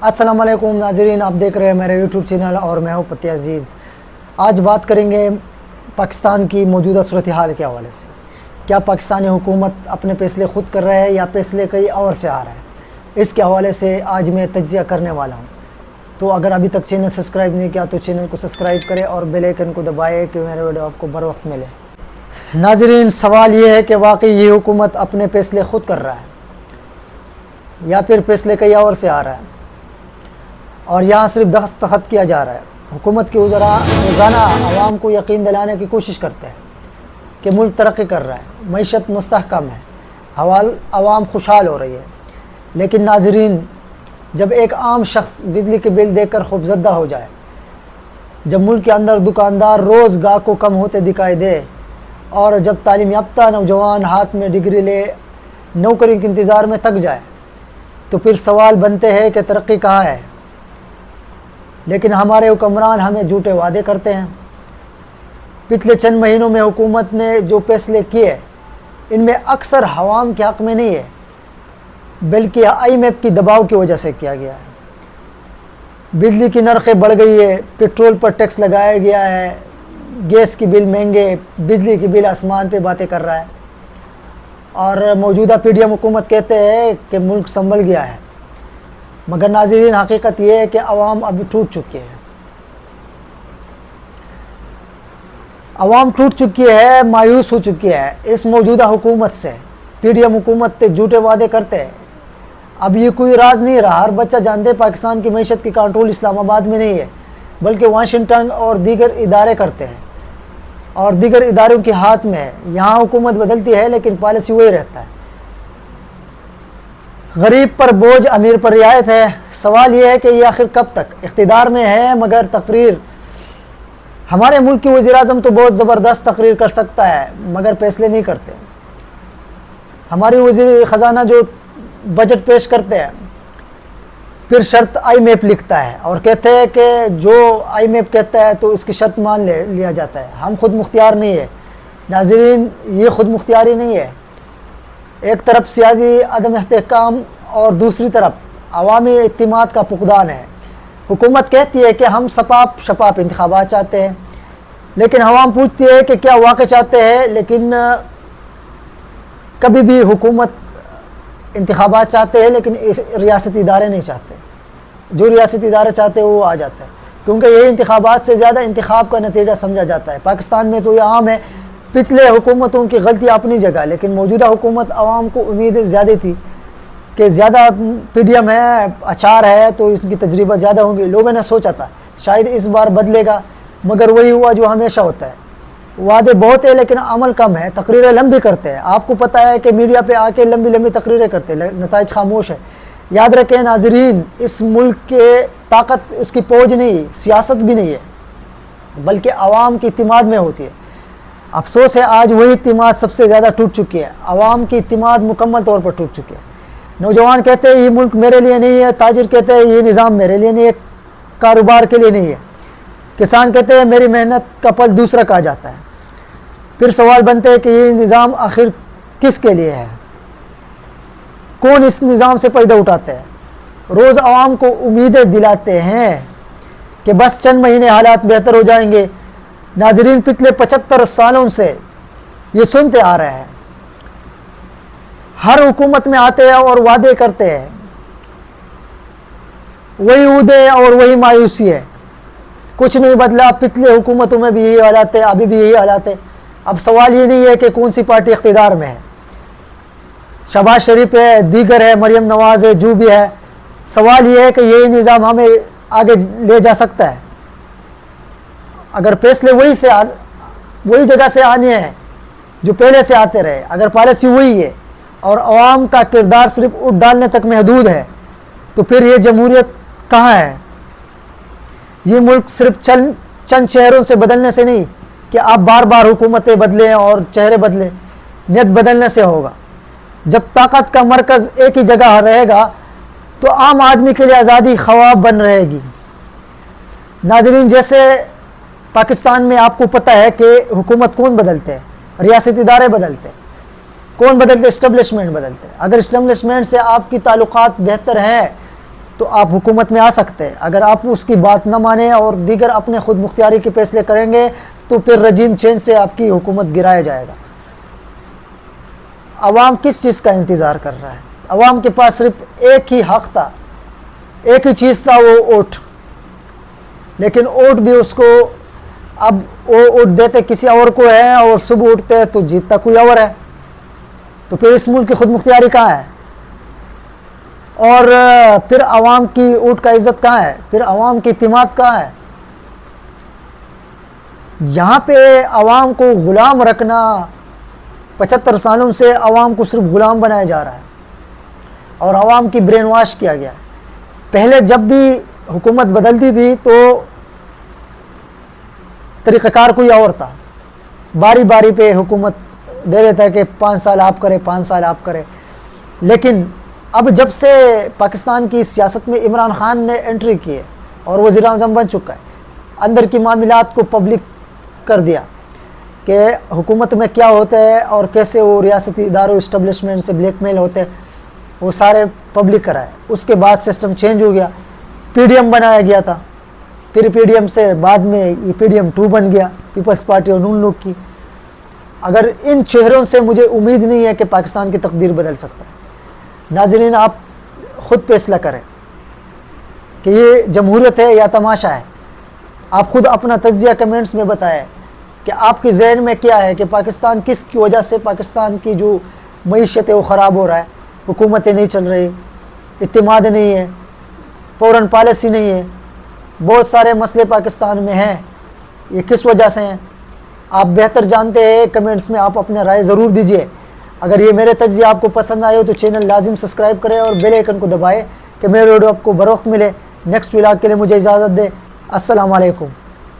अस्सलाम वालेकुम नाज़रीन, आप देख रहे हैं मेरे यूट्यूब चैनल और मैं हूँ पति अज़ीज़। आज बात करेंगे पाकिस्तान की मौजूदा सूरत हाल के हवाले से। क्या पाकिस्तानी हुकूमत अपने फैसले ख़ुद कर रहा है या फैसले कहीं और से आ रहा है, इसके हवाले से आज मैं तज्ज़िया करने वाला हूँ। तो अगर अभी तक चैनल सब्सक्राइब नहीं किया तो चैनल को सब्सक्राइब करें और बेल आइकन को दबाएँ कि मेरे वीडियो आपको बर वक्त मिले। नाज़रीन, सवाल ये है कि वाकई ये हुकूमत अपने फैसले ख़ुद कर रहा है या फिर फैसले कहीं और से आ रहा है और यहाँ सिर्फ दस्तखत किया जा रहा है। हुकूमत के वज़रा रोज़ाना आवाम को यकीन दिलाने की कोशिश करते हैं कि मुल्क तरक्की कर रहा है, मईशत मुस्तहकम है, आवाम खुशहाल हो रही है। लेकिन नाज़रीन, जब एक आम शख्स बिजली के बिल देकर खौफज़दा हो जाए, जब मुल्क के अंदर दुकानदार रोज़ गाहक को कम होते दिखाई दे और जब तालीम याफ्ता नौजवान हाथ में डिग्री ले नौकरी के इंतज़ार में थक जाए, तो फिर सवाल बनते हैं कि तरक्की कहाँ है। लेकिन हमारे हुक्मरान हमें झूठे वादे करते हैं। पिछले चंद महीनों में हुकूमत ने जो फैसले किए, इनमें अक्सर हवाम के हक़ में नहीं है, बल्कि IMF की दबाव की वजह से किया गया है। बिजली की नरखें बढ़ गई है, पेट्रोल पर टैक्स लगाया गया है, गैस की बिल महंगे, बिजली की बिल आसमान पे बातें कर रहा है और मौजूदा PDM हुकूमत कहते हैं कि मुल्क संभल गया है। मगर नाज़रीन, हकीकत ये है कि अवाम अभी टूट चुकी है। अवाम टूट चुकी है, मायूस हो चुकी है इस मौजूदा हुकूमत से। PDM हुकूमत से झूठे वादे करते हैं। अब ये कोई राज नहीं रहा, हर बच्चा जानते पाकिस्तान की मईशत की कंट्रोल इस्लामाबाद में नहीं है, बल्कि वाशिंगटन और दीगर इदारे करते हैं और दीगर इदारों के हाथ में है। यहाँ हुकूमत बदलती है लेकिन पॉलिसी वही रहता है। गरीब पर बोझ, अमीर पर रियायत है। सवाल ये है कि ये आखिर कब तक इख्तिदार में है। मगर तकरीर, हमारे मुल्क की वज़ीर-ए-आज़म तो बहुत ज़बरदस्त तकरीर कर सकता है मगर फैसले नहीं करते। हमारी वज़ीर ख़जाना जो बजट पेश करते हैं, फिर शर्त IMF लिखता है और कहते हैं कि जो IMF कहता है तो इसकी शर्त मान लिया जाता है। हम खुद मुख्तियार नहीं है। नाज़रीन, ये खुद मुख्तियारी नहीं है। एक तरफ सियासी अदम इस्तेहकाम और दूसरी तरफ अवामी इत्तिमाद का फुकदान है। हुकूमत कहती है कि हम शफाफ इंतखाबात चाहते हैं, लेकिन अवाम पूछती है कि क्या वाकई चाहते हैं। लेकिन कभी भी हुकूमत इंतखाबात चाहते हैं लेकिन रियासती इदारे नहीं चाहते। जो रियासती इदारे चाहते हैं वो आ जाता है, क्योंकि ये इंतखाबात से ज़्यादा इंतखाब का नतीजा समझा जाता है। पाकिस्तान में तो ये आम है। पिछले हुकूमतों की गलती अपनी जगह, लेकिन मौजूदा हुकूमत आवाम को उम्मीदें ज़्यादा थी कि ज़्यादा PDM है, अचार है, तो इसकी तजर्बा ज़्यादा होंगी। लोगों ने सोचा था शायद इस बार बदलेगा, मगर वही हुआ जो हमेशा होता है। वादे बहुत है लेकिन अमल कम है। तकरीरें लंबी करते हैं। आपको पता है कि मीडिया पे आके लंबी लंबी तकरीरें करते हैं, नताइज खामोश है। याद रखें नाज़रीन, इस मुल्क के ताकत उसकी फौज नहीं, सियासत भी नहीं है, बल्कि आवाम की इत्तिमाद में होती है। अफसोस है आज वही इत्तिमाद सबसे ज़्यादा टूट चुकी है। आवाम की इत्तिमाद मुकम्मल तौर पर टूट चुकी है। नौजवान कहते हैं ये मुल्क मेरे लिए नहीं है, ताजिर कहते हैं ये निज़ाम मेरे लिए नहीं है, कारोबार के लिए नहीं है, किसान कहते हैं मेरी मेहनत का फल दूसरा कहा जाता है। फिर सवाल बनते हैं कि ये निज़ाम आखिर किसके लिए है, कौन इस निज़ाम से फ़ायदा उठाते हैं। रोज़ आवाम को उम्मीदें दिलाते हैं कि बस चंद महीने हालात बेहतर हो जाएंगे। नाज़रीन, पिछले 75 सालों से ये सुनते आ रहे हैं। हर हुकूमत में आते हैं और वादे करते हैं, वही उदय और वही मायूसी है, कुछ नहीं बदला। पिछले हुकूमतों में भी यही हालात है, अभी भी यही हालात है। अब सवाल ये नहीं है कि कौन सी पार्टी इख्तिदार में है, शहबाज शरीफ है, दीगर है, मरियम नवाज़ है, जो भी है। सवाल ये है कि यही निज़ाम हमें आगे ले जा सकता है। अगर फैसले वही जगह से आने हैं जो पहले से आते रहे, अगर पॉलिसी वही है और अवाम का किरदार सिर्फ वोट डालने तक महदूद है, तो फिर ये जमहूरियत कहाँ है। ये मुल्क सिर्फ चंद शहरों से बदलने से नहीं कि आप बार बार हुकूमतें बदलें और चेहरे बदलें, नियत बदलने से होगा। जब ताकत का मरकज़ एक ही जगह रहेगा तो आम आदमी के लिए आज़ादी ख्वाब बन रहेगी। नाज़रीन, जैसे पाकिस्तान में आपको पता है कि हुकूमत कौन बदलते हैं, रियासती इदारे बदलते हैं। कौन बदलते? इस्टेब्लिशमेंट बदलते हैं। अगर इस्टेब्लिशमेंट से आपकी ताल्लुकात बेहतर हैं تو آپ حکومت میں آ سکتے ہیں. اگر آپ اس کی بات نہ مانیں اور دیگر اپنے خود مختاری کے فیصلے کریں گے تو پھر رجیم چینج سے آپ کی حکومت گرایا جائے گا. عوام کس چیز کا انتظار کر رہا ہے؟ عوام کے پاس صرف ایک ہی حق تھا, ایک ہی چیز تھا, وہ ووٹ. لیکن ووٹ بھی اس کو اب وہ ووٹ دیتے کسی اور کو ہے اور صبح اٹھتے تو جیتتا کوئی اور ہے. تو پھر اس ملک کی خود مختاری کہاں ہے؟ اور پھر عوام کی ووٹ کا عزت کہاں ہے؟ پھر عوام کی اعتماد کہاں ہے؟ یہاں پہ عوام کو غلام رکھنا, 75 سالوں سے عوام کو صرف غلام بنایا جا رہا ہے اور عوام کی برین واش کیا گیا ہے. پہلے جب بھی حکومت بدلتی تھی تو طریقہ کار کوئی اور تھا, باری باری پہ حکومت دے دیتا ہے کہ 5 سال آپ کریں, 5 سال آپ کریں. لیکن اب جب سے پاکستان کی سیاست میں عمران خان نے انٹری کی ہے اور وزیر اعظم بن چکا ہے, اندر کی معاملات کو پبلک کر دیا کہ حکومت میں کیا ہوتا ہے اور کیسے وہ ریاستی اداروں اسٹیبلشمنٹ سے بلیک میل ہوتے ہیں, وہ سارے پبلک کرائے. اس کے بعد سسٹم چینج ہو گیا, پی ڈی ایم بنایا گیا تھا, پھر پی ڈی ایم سے بعد میں یہ پی ڈی ایم 2 بن گیا, پیپلز پارٹی اور نون لیگ کی. اگر ان چہروں سے مجھے امید نہیں ہے کہ پاکستان کی تقدیر بدل سکتا ہے. ناظرین, آپ خود فیصلہ کریں کہ یہ جمہوریت ہے یا تماشا ہے. آپ خود اپنا تجزیہ کمنٹس میں بتائیں کہ آپ کے ذہن میں کیا ہے کہ پاکستان کس کی وجہ سے پاکستان کی جو معیشت ہے وہ خراب ہو رہا ہے. حکومتیں نہیں چل رہی, اعتماد نہیں ہے, فوراً پالیسی نہیں ہے, بہت سارے مسئلے پاکستان میں ہیں. یہ کس وجہ سے ہیں آپ بہتر جانتے ہیں. کمنٹس میں آپ اپنا رائے ضرور دیجئے. اگر یہ میرے تجزیہ آپ کو پسند آئے ہو تو چینل لازم سبسکرائب کریں اور بیل آئیکن کو دبائیں کہ میرے ویڈیو آپ کو بروقت ملے. نیکسٹ ولاگ کے لیے مجھے اجازت دے. السلام علیکم.